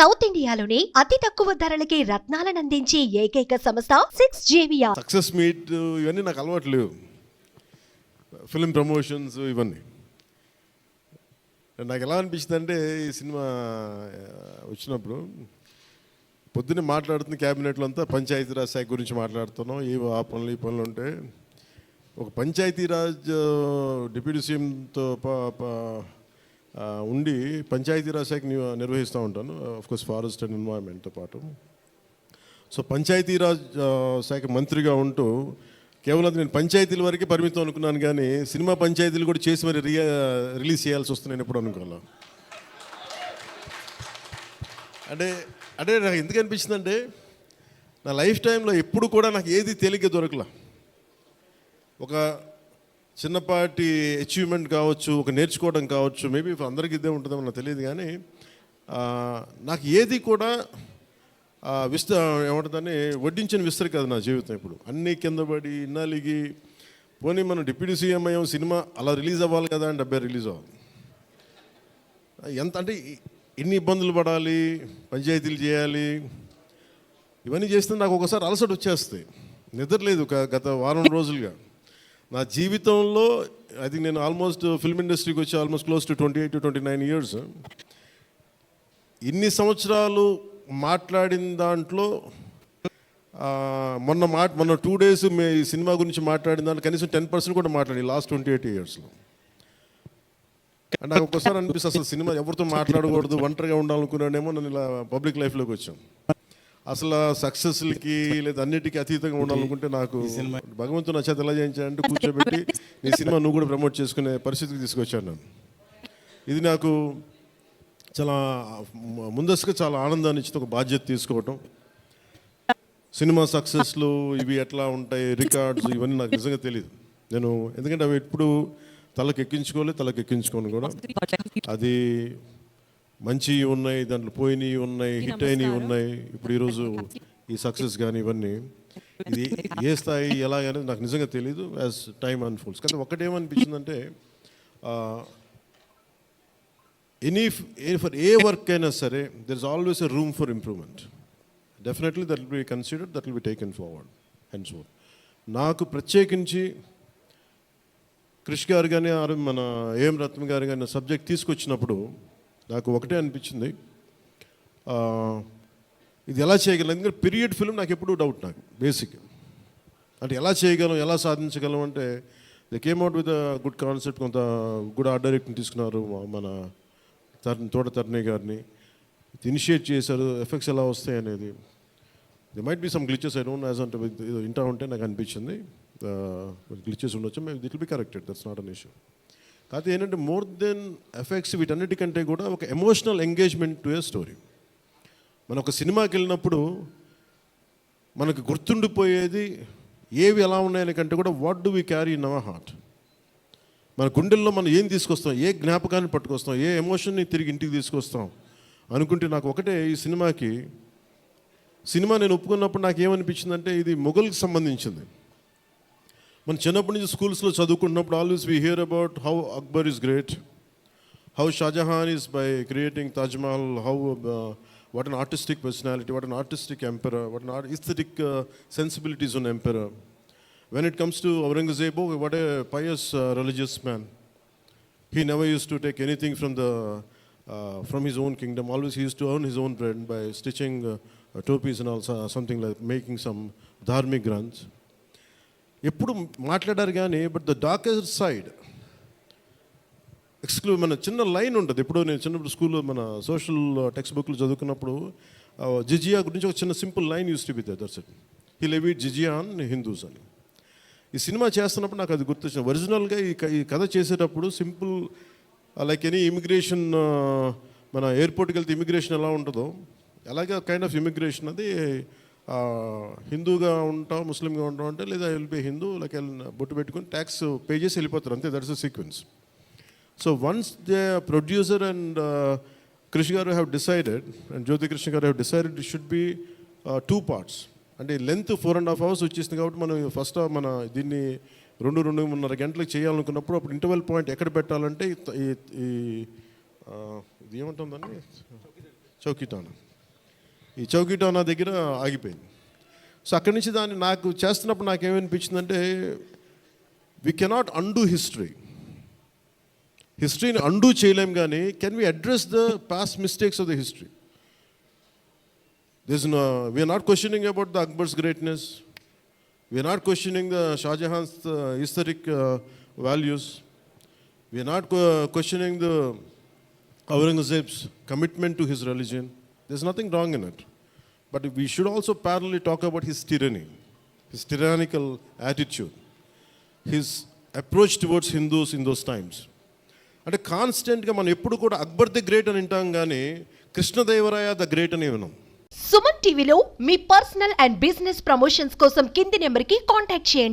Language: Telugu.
సౌత్ ఇండియాలోని అతి తక్కువ ధరలకి రత్నాలను అందించే ఏకైక సంస్థ 6JVR. సక్సెస్ మీట్ ఇవన్నీ నాకు అలవాటు లేవు. ఫిల్మ్ ప్రమోషన్స్ ఇవన్నీ నాకు ఎలా అనిపించింది అంటే, ఈ సినిమా వచ్చినప్పుడు పొద్దున్నే మాట్లాడుతున్న క్యాబినెట్లో అంతా పంచాయతీరాజ్ శాఖ గురించి మాట్లాడుతున్నాం. ఏవో ఆ పనులు ఈ పనులు ఉంటే ఒక పంచాయతీరాజ్ డిప్యూటీ సీఎంతో ఉండి పంచాయతీరాజ్ శాఖ నిర్వహిస్తూ ఉంటాను. ఆఫ్కోర్స్ ఫారెస్ట్ అండ్ ఎన్వైరన్మెంట్తో పాటు. సో పంచాయతీరాజ్ శాఖ మంత్రిగా ఉంటూ కేవలం నేను పంచాయతీల వరకే పరిమితం అనుకున్నాను, కానీ సినిమా పంచాయతీలు కూడా చేసి మరి రిలీజ్ చేయాల్సి వస్తుంది నేను ఎప్పుడు అనుకోవాలి. అంటే నాకు ఎందుకు అనిపించిందంటే, నా లైఫ్ టైంలో ఎప్పుడు కూడా నాకు ఏది తేలిగ్గా దొరకలా. ఒక చిన్నపాటి అచీవ్మెంట్ కావచ్చు, ఒక నేర్చుకోవడం కావచ్చు, మేబీ అందరికీ ఇదే ఉంటుందేమో నాకు తెలియదు, కానీ నాకు ఏది కూడా ఏమంటుందని వడ్డించిన విస్తరి కాదు నా జీవితం. ఇప్పుడు అన్నీ కింద పడి ఇన్నాళ్ళకి పోనీ మనం డిప్యూటీ సీఎం అయ్యాం, సినిమా అలా రిలీజ్ అవ్వాలి కదా అని 70 రిలీజ్ అవ్వాలి. ఎంత అంటే ఎన్ని ఇబ్బందులు పడాలి, పంచాయతీలు చేయాలి, ఇవన్నీ చేస్తే నాకు ఒకసారి అలసట వచ్చేస్తాయి. నిద్రలేదు గత వారం రోజులుగా. నా జీవితంలో ఐ థింక్ నేను ఆల్మోస్ట్ ఫిల్మ్ ఇండస్ట్రీకి వచ్చి almost close to 28 to 29 years. ఇన్ని సంవత్సరాలు మాట్లాడిన దాంట్లో మొన్న 2 days ఈ సినిమా గురించి మాట్లాడిన దాంట్లో కనీసం 10% కూడా మాట్లాడి లాస్ట్ 28 ఇయర్స్లో. అంటే నాకు ఒక్కసారి అనిపిస్తుంది, అసలు సినిమా ఎవరితో మాట్లాడకూడదు, ఒంటరిగా ఉండాలనుకున్నాడేమో. నన్ను ఇలా పబ్లిక్ లైఫ్లోకి వచ్చాం. అసలు సక్సెస్లకి లేదా అన్నిటికీ అతీతంగా ఉండాలనుకుంటే నాకు భగవంతుడు నా చేత ఎలా చేయించాడంటే కూర్చోబెట్టి నీ సినిమా నువ్వు కూడా ప్రమోట్ చేసుకునే పరిస్థితికి తీసుకొచ్చాను నేను. ఇది నాకు చాలా ముందస్తుగా చాలా ఆనందాన్ని ఇచ్చి ఒక బాధ్యత తీసుకోవటం. సినిమా సక్సెస్లు ఇవి ఎట్లా ఉంటాయి, రికార్డ్స్ ఇవన్నీ నాకు నిజంగా తెలియదు. నేను ఎందుకంటే అవి ఎప్పుడు తలకెక్కించుకోను కూడా. అది మంచి ఉన్నాయి, దాంట్లో పోయినవి ఉన్నాయి, హిట్ అయినవి ఉన్నాయి. ఇప్పుడు ఈరోజు ఈ సక్సెస్ కానీ ఇవన్నీ ఇది ఏ స్థాయి ఎలా అనేది నాకు నిజంగా తెలీదు యాజ్ టైమ్ అన్ఫోల్డ్స్. కానీ ఒకటేమనిపించిందంటే, ఫర్ ఏ వర్క్ అయినా సరే there is always a room for improvement. Definitely that will be considered, that will be taken forward and so. నాకు ప్రత్యేకించి క్రిష్ గారు కానీ మన ఏఎం రత్న గారు కానీ సబ్జెక్ట్ తీసుకొచ్చినప్పుడు నాకు ఒకటే అనిపించింది, ఇది ఎలా చేయగలం. ఎందుకంటే పీరియడ్ ఫిల్మ్ నాకు ఎప్పుడూ డౌట్, నాకు బేసిక్ అంటే ఎలా చేయగలం, ఎలా సాధించగలం అంటే they came out with good concept. కొంత గుడ్ ఆర్ట్ డైరెక్ట్ని తీసుకున్నారు, మన తోట తరుణి గారిని ఇనిషియేట్ చేశారు. ఎఫెక్ట్స్ ఎలా వస్తాయి అనేది they might be some glitches, I don't know, as అంటే వింటా ఉంటే నాకు అనిపించింది గ్లిచెస్ ఉండొచ్చు, maybe that will be corrected, that's not an issue. కాకపోతే ఏంటంటే మోర్ దెన్ ఎఫెక్ట్స్ వీటన్నిటికంటే కూడా ఒక emotional engagement to a story. మనం ఒక సినిమాకి వెళ్ళినప్పుడు మనకు గుర్తుండిపోయేది ఏవి ఎలా ఉన్నాయని కంటే కూడా what do we carry in our heart. మన గుండెల్లో మనం ఏం తీసుకొస్తాం, ఏ జ్ఞాపకాన్ని పట్టుకొస్తాం, ఏ ఎమోషన్ని తిరిగి ఇంటికి తీసుకొస్తాం అనుకుంటే, నాకు ఒకటే ఈ సినిమా నేను ఒప్పుకున్నప్పుడు నాకు ఏమనిపించిందంటే, ఇది మొఘల్కి సంబంధించింది. మన చిన్నప్పటి నుంచి స్కూల్స్లో చదువుకున్నప్పుడు always we hear about how Akbar is great, how Shahjahan is by creating Taj Mahal, how what an artistic personality, what an artistic emperor, what an aesthetic sensibilities on emperor. When it comes to Aurangzeb, what a pious religious man. He never used to take anything from his own kingdom. Always he used to earn his own bread by stitching topis and also something like making some dharmic granths. ఎప్పుడు మాట్లాడారు కానీ, బట్ ద డార్కర్ సైడ్ మన చిన్న లైన్ ఉంటుంది. ఎప్పుడు నేను చిన్నప్పుడు స్కూల్లో మన సోషల్ టెక్స్ట్ బుక్లు చదువుకున్నప్పుడు జిజియా గురించి ఒక చిన్న simple line use to be there, that's it, he levied జిజియా ఆన్ హిందూస్ అని. ఈ సినిమా చేస్తున్నప్పుడు నాకు అది గుర్తొచ్చింది. ఒరిజినల్గా ఈ కథ చేసేటప్పుడు సింపుల్ లైక్ ఎనీ ఇమిగ్రేషన్, మన ఎయిర్పోర్ట్కి వెళ్తే ఇమిగ్రేషన్ ఎలా ఉంటుందో అలాగే కైండ్ ఆఫ్ ఇమిగ్రేషన్ అది. హిందూగా ఉంటాం, ముస్లింగా ఉంటాం అంటే, లేదా విల్ బి హిందూ లైక్ బొట్టు పెట్టుకుని ట్యాక్స్ పే చేసి వెళ్ళిపోతారు, అంతే. That's the sequence. So once the producer and Krish garu have decided, and Jyoti Krishna garu have decided, it should be 2 parts. అంటే లెంత్ 4.5 hours వచ్చేసింది కాబట్టి మనం ఫస్ట్ మన దీన్ని 2-2.5 గంటలకు చేయాలనుకున్నప్పుడు అప్పుడు ఇంటర్వెల్ పాయింట్ ఎక్కడ పెట్టాలంటే ఇది ఏమంటుందండి, చౌకీటానా. ఈ చౌకీటోనా దగ్గర ఆగిపోయింది. సో అక్కడి నుంచి దాన్ని నాకు చేస్తున్నప్పుడు నాకేమనిపించిందంటే వి కెనాట్ అండూ హిస్టరీని అండూ చేయలేం, కానీ can we address the past mistakes of the history? We are not questioning about the Akbar's greatness, we are not questioning the Shahjahan's historic values, we are not questioning the Aurangzeb's commitment to his religion. There's nothing wrong in it. But we should also parallelly talk about his tyranny, his tyrannical attitude, his approach towards Hindus in those times. అంటే కాన్స్టెంట్గా మనం ఎప్పుడు కూడా అక్బర్ ది గ్రేట్ అని వింటాం, కానీ కృష్ణదేవరాయ ద గ్రేట్ అని విన్నాం. సుమన్ టీవీలో మీ పర్సనల్ అండ్ బిజినెస్ ప్రమోషన్స్ కోసం కింది నెంబర్కి కాంటాక్ట్ చేయండి.